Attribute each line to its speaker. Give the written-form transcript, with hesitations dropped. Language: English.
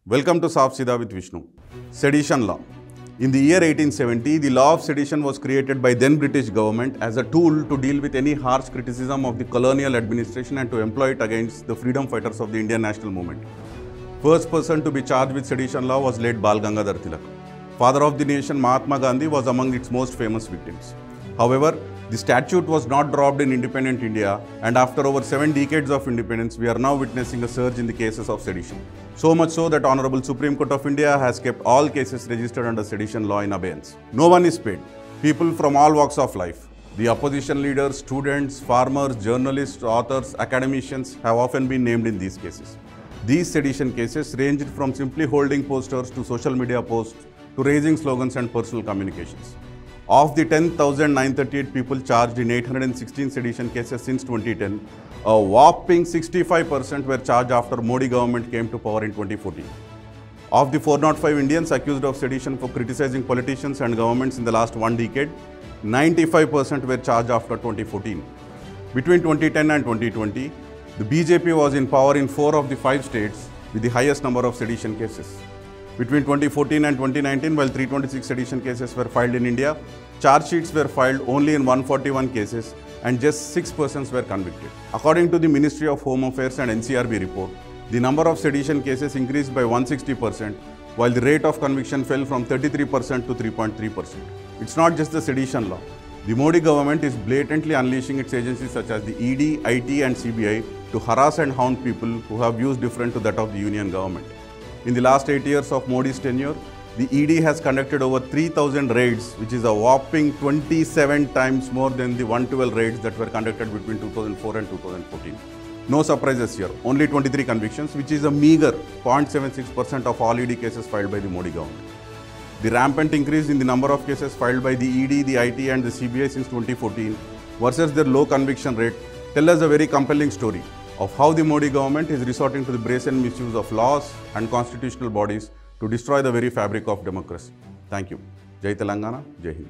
Speaker 1: Welcome to Saaf Sida with Vishnu. Sedition Law. In the year 1870, the law of sedition was created by then British government as a tool to deal with any harsh criticism of the colonial administration and to employ it against the freedom fighters of the Indian national movement. First person to be charged with sedition law was late Bal Gangadhar Tilak. Father of the nation Mahatma Gandhi was among its most famous victims. However, the statute was not dropped in independent India, and after over 7 decades of independence, we are now witnessing a surge in the cases of sedition. So much so that Honorable Supreme Court of India has kept all cases registered under sedition law in abeyance. No one is paid. People from all walks of life, the opposition leaders, students, farmers, journalists, authors, academicians have often been named in these cases. These sedition cases ranged from simply holding posters to social media posts to raising slogans and personal communications. Of the 10,938 people charged in 816 sedition cases since 2010, a whopping 65% were charged after Modi government came to power in 2014. Of the 405 Indians accused of sedition for criticizing politicians and governments in the last 1 decade, 95% were charged after 2014. Between 2010 and 2020, the BJP was in power in 4 of the 5 states with the highest number of sedition cases. Between 2014 and 2019, while 326 sedition cases were filed in India, charge sheets were filed only in 141 cases and just 6 persons were convicted. According to the Ministry of Home Affairs and NCRB report, the number of sedition cases increased by 160%, while the rate of conviction fell from 33% to 3.3%. It's not just the sedition law. The Modi government is blatantly unleashing its agencies such as the ED, IT and CBI to harass and hound people who have views different to that of the Union government. In the last 8 years of Modi's tenure, the ED has conducted over 3,000 raids, which is a whopping 27 times more than the 112 raids that were conducted between 2004 and 2014. No surprises here, only 23 convictions, which is a meager 0.76% of all ED cases filed by the Modi government. The rampant increase in the number of cases filed by the ED, the IT and the CBI since 2014 versus their low conviction rate tell us a very compelling story of how the Modi government is resorting to the brazen misuse of laws and constitutional bodies to destroy the very fabric of democracy. Thank you. Jai Telangana, Jai Hind.